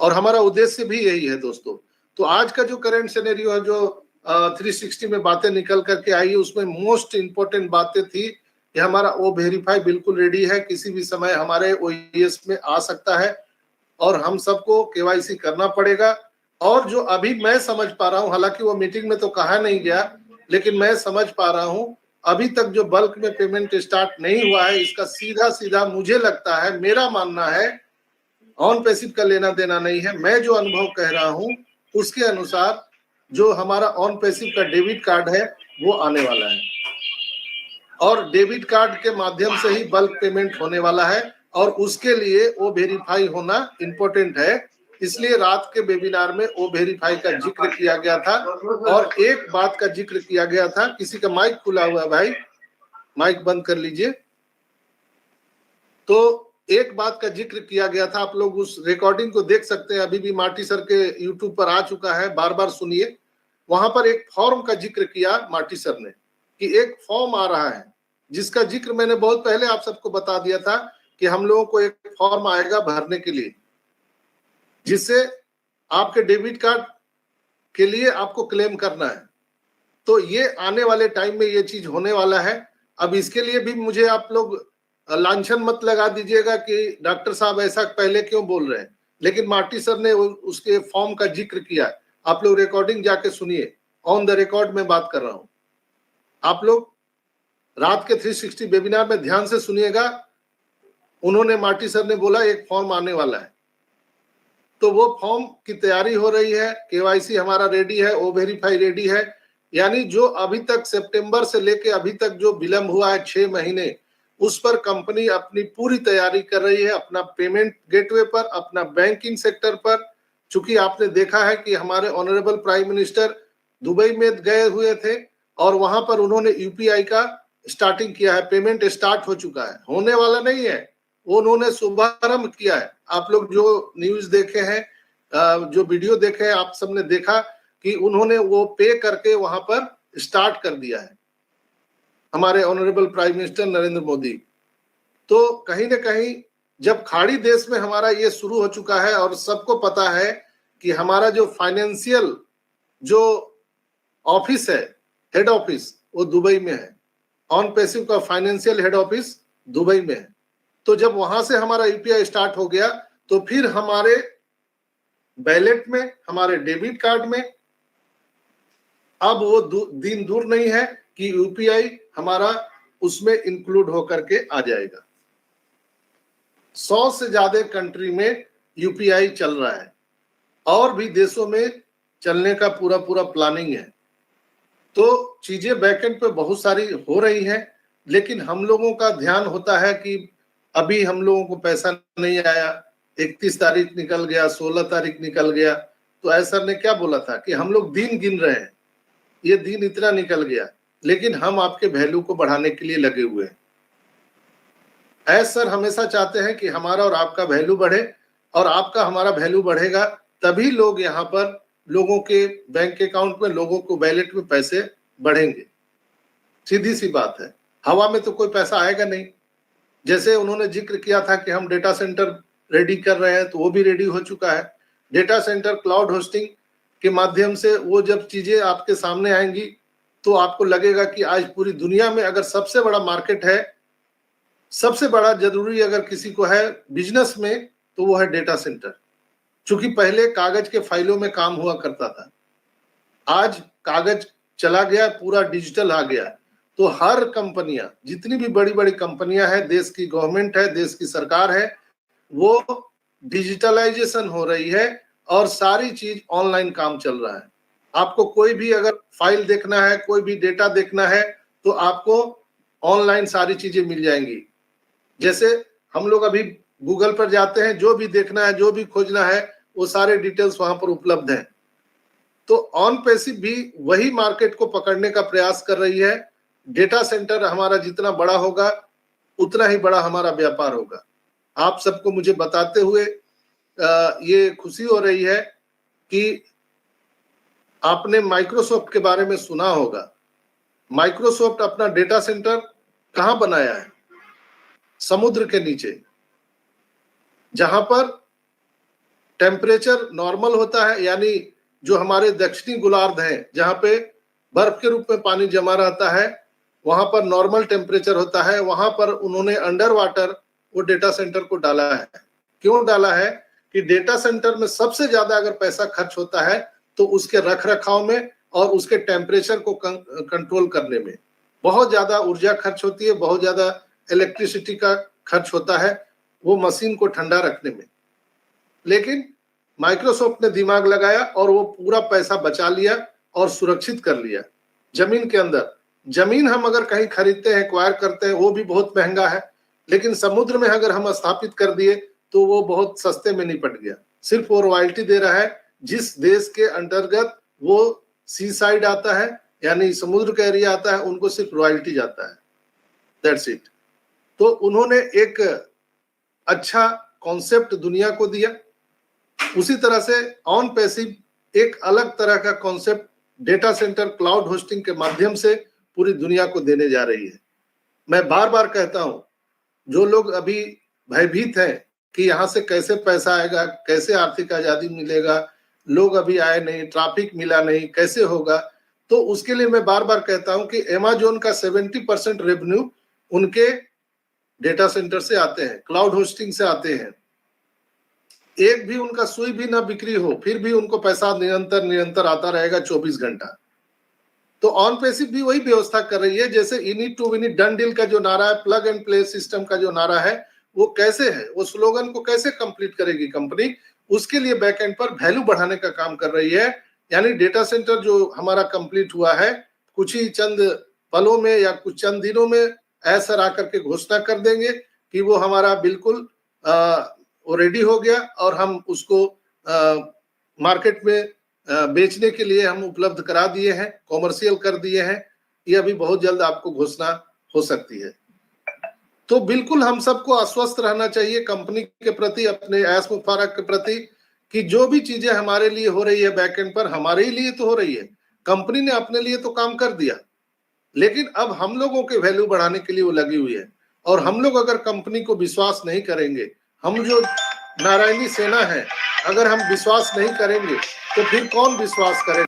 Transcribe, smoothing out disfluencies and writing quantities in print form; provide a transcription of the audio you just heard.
और हमारा उद्देश्य भी यही है दोस्तों। तो आज का जो करंट सिनेरियो है, जो 360 में बातें निकल करके आई है, उसमें मोस्ट इंपोर्टेंट बातें थी कि हमारा ओ वेरीफाई बिल्कुल रेडी है, किसी भी समय हमारे ओईएस में आ सकता है और हम सबको केवाईसी करना पड़ेगा। और जो अभी मैं समझ पा रहा हूं, हालांकि वो मीटिंग में तो कहा नहीं गया, लेकिन मैं समझ पा रहा हूं अभी तक जो बल्क में पेमेंट स्टार्ट नहीं हुआ है, इसका सीधा सीधा मुझे लगता है, मेरा मानना है, ऑन पैसिव का लेना देना नहीं है। मैं जो अनुभव कह रहा हूं उसके अनुसार जो हमारा ऑन पैसिव का डेबिट कार्ड है वो आने वाला है और डेबिट कार्ड के माध्यम से ही बल्क पेमेंट होने वाला है और उसके लिए वो वेरीफाई होना इंपॉर्टेंट है। इसलिए रात के वेबिनार में वो वेरीफाई का जिक्र किया गया था और एक बात का जिक्र किया गया था। किसी का माइक खुला हुआ है भाई, माइक बंद कर लीजिए। तो एक बात का जिक्र किया गया था, आप लोग उस रिकॉर्डिंग को देख सकते हैं, अभी भी मार्टी सर के यूट्यूब पर आ चुका है, बार बार सुनिए। वहां पर एक फॉर्म का जिक्र किया मार्टी सर ने कि एक फॉर्म आ रहा है, जिसका जिक्र मैंने बहुत पहले आप सबको बता दिया था कि हम लोगों को एक फॉर्म आएगा भरने के लिए, जिससे आपके डेबिट कार्ड के लिए आपको क्लेम करना है। तो ये आने वाले टाइम में ये चीज होने वाला है। अब इसके लिए भी मुझे आप लोग लांछन मत लगा दीजिएगा कि डॉक्टर साहब ऐसा पहले क्यों बोल रहे हैं, लेकिन मार्टी सर ने उसके फॉर्म का जिक्र किया। आप लोग रिकॉर्डिंग जाके सुनिए, ऑन द रिकॉर्ड में बात कर रहा हूं। आप लोग रात के 360 वेबिनार में ध्यान से सुनिएगा। उन्होंने, मार्टी सर ने बोला एक फॉर्म आने वाला है, तो वो फॉर्म की तैयारी हो रही है, केवाईसी हमारा रेडी है, ओ वेरीफाई रेडी है। यानी जो अभी तक सितंबर से लेके अभी तक जो विलंब हुआ है 6 महीने, उस पर कंपनी अपनी पूरी तैयारी कर रही है, अपना पेमेंट गेटवे पर, अपना बैंकिंग सेक्टर पर। चूंकि आपने देखा है कि हमारे ऑनरेबल प्राइम मिनिस्टर दुबई में गए हुए थे और वहां पर उन्होंने यूपीआई का स्टार्टिंग किया है, पेमेंट स्टार्ट हो चुका है, होने वाला नहीं है, वो उन्होंने शुभारंभ किया है। आप लोग जो न्यूज देखे हैं, जो वीडियो देखे हैं, आप सबने देखा कि उन्होंने वो पे करके वहां पर स्टार्ट कर दिया है, हमारे honourable prime minister Narendra Modi. तो कहीं ना कहीं जब खाड़ी देश में हमारा ये शुरू हो चुका है और सबको पता है कि हमारा जो फाइनेंशियल जो ऑफिस है, हेड ऑफिस, वो दुबई में है, ऑन पैसिव का फाइनेंशियल हेड ऑफिस दुबई में है। तो जब वहां से हमारा यूपीआई स्टार्ट हो गया, तो फिर हमारे बैलेट में, हमारे डेबिट कार्ड में अब वो दिन दूर नहीं है कि यूपीआई हमारा उसमें इंक्लूड होकर के आ जाएगा। 100 से ज्यादा कंट्री में यूपीआई चल रहा है और भी देशों में चलने का पूरा पूरा प्लानिंग है। तो चीजें बैकएंड पे बहुत सारी हो रही हैं, लेकिन हम लोगों का ध्यान होता है कि अभी हम लोगों को पैसा नहीं आया, 31 तारीख निकल गया, 16 तारीख निकल गया। तो ऐसा ने क्या बोला था कि हम लोग दिन गिन रहे हैं, ये दिन इतना निकल गया, लेकिन हम आपके वैल्यू को बढ़ाने के लिए लगे हुए हैं। सर हमेशा चाहते हैं कि हमारा और आपका वैल्यू बढ़े, और आपका हमारा वैल्यू बढ़ेगा तभी लोग यहाँ पर, लोगों के बैंक अकाउंट में, लोगों को वैलेट में पैसे बढ़ेंगे। सीधी सी बात है, हवा में तो कोई पैसा आएगा नहीं। जैसे उन्होंने जिक्र किया था कि हम डेटा सेंटर रेडी कर रहे हैं, तो वो भी रेडी हो चुका है। डेटा सेंटर क्लाउड होस्टिंग के माध्यम से वो जब चीजें आपके सामने आएंगी तो आपको लगेगा कि आज पूरी दुनिया में अगर सबसे बड़ा मार्केट है, सबसे बड़ा जरूरी अगर किसी को है बिजनेस में, तो वो है डेटा सेंटर। चूंकि पहले कागज के फाइलों में काम हुआ करता था, आज कागज चला गया, पूरा डिजिटल आ गया। तो हर कंपनियां, जितनी भी बड़ी बड़ी कंपनियां हैं, देश की गवर्नमेंट है, देश की सरकार है, वो डिजिटलाइजेशन हो रही है और सारी चीज ऑनलाइन काम चल रहा है। आपको कोई भी अगर फाइल देखना है, कोई भी डेटा देखना है, तो आपको ऑनलाइन सारी चीजें मिल जाएंगी। जैसे हम लोग अभी गूगल पर जाते हैं, जो भी देखना है, जो भी खोजना है, वो सारे डिटेल्स वहां पर उपलब्ध हैं। तो ऑन पैसिव भी वही मार्केट को पकड़ने का प्रयास कर रही है। डेटा सेंटर हमारा जितना बड़ा होगा, उतना ही बड़ा हमारा व्यापार होगा। आप सबको मुझे बताते हुए ये खुशी हो रही है कि आपने माइक्रोसॉफ्ट के बारे में सुना होगा। माइक्रोसॉफ्ट अपना डेटा सेंटर कहां बनाया है? समुद्र के नीचे, जहां पर टेम्परेचर नॉर्मल होता है, यानी जो हमारे दक्षिणी गोलार्ध है जहाँ पे बर्फ के रूप में पानी जमा रहता है वहां पर नॉर्मल टेम्परेचर होता है, वहां पर उन्होंने अंडर वाटर वो डेटा सेंटर को डाला है। क्यों डाला है कि डेटा सेंटर में सबसे ज्यादा अगर पैसा खर्च होता है तो उसके रख रखाव में और उसके टेम्परेचर को कंट्रोल करने में बहुत ज्यादा ऊर्जा खर्च होती है, बहुत ज्यादा इलेक्ट्रिसिटी का खर्च होता है वो मशीन को ठंडा रखने में। लेकिन माइक्रोसॉफ्ट ने दिमाग लगाया और वो पूरा पैसा बचा लिया और सुरक्षित कर लिया। जमीन के अंदर, जमीन हम अगर कहीं खरीदते हैं, एक्वायर करते हैं, वो भी बहुत महंगा है, लेकिन समुद्र में अगर हम स्थापित कर दिए तो वो बहुत सस्ते में निपट गया। सिर्फ वो रॉयल्टी दे रहा है, जिस देश के अंतर्गत वो सी साइड आता है यानी समुद्र का एरिया आता है उनको सिर्फ रॉयल्टी जाता है, दैट्स इट। तो उन्होंने एक अच्छा कॉन्सेप्ट दुनिया को दिया। उसी तरह से ऑन पैसिव एक अलग तरह का concept data centre cloud hosting के माध्यम से पूरी दुनिया को देने जा रही है। मैं बार बार कहता हूं, जो लोग अभी भयभीत हैं कि यहाँ से कैसे पैसा आएगा, कैसे आर्थिक आजादी मिलेगा, लोग अभी आए नहीं, ट्रैफिक मिला नहीं, कैसे होगा, तो उसके लिए मैं बार बार कहता हूं कि अमेज़न का 70% रेवेन्यू उनके डेटा सेंटर से आते हैं, क्लाउड होस्टिंग से आते हैं। एक भी उनका सुई भी ना बिक्री हो फिर भी उनको पैसा निरंतर आता रहेगा 24 घंटा। तो ऑन पैसिव भी वही व्यवस्था कर रही है, जैसे in it to win it done deal का जो नारा है, प्लग एंड प्ले सिस्टम का जो नारा है, वो कैसे है, वो स्लोगन को कैसे कंप्लीट करेगी कंपनी, उसके लिए बैकएंड पर वैल्यू बढ़ाने का काम कर रही है। यानी डेटा सेंटर जो हमारा कंप्लीट हुआ है, कुछ ही चंद पलों में या कुछ चंद दिनों में ऐसा आकर के घोषणा कर देंगे कि वो हमारा बिल्कुल वो रेडी हो गया और हम उसको मार्केट में बेचने के लिए हम उपलब्ध करा दिए हैं, कॉमर्शियल कर दिए हैं। ये अभी बहुत जल्द आपको घोषणा हो सकती है। तो बिल्कुल हम सबको आश्वस्त रहना चाहिए कंपनी के प्रति, अपने ऐश मुबारक के प्रति, कि जो भी चीजें हमारे लिए हो रही है बैकएंड पर, हमारे ही लिए तो हो रही है। कंपनी ने अपने लिए तो काम कर दिया, लेकिन अब हम लोगों के वैल्यू बढ़ाने के लिए वो लगी हुई है। और हम लोग अगर कंपनी को विश्वास नहीं करेंगे, हम जो नारायणी सेना है, अगर हम विश्वास नहीं करेंगे तो फिर कौन विश्वास करेगा?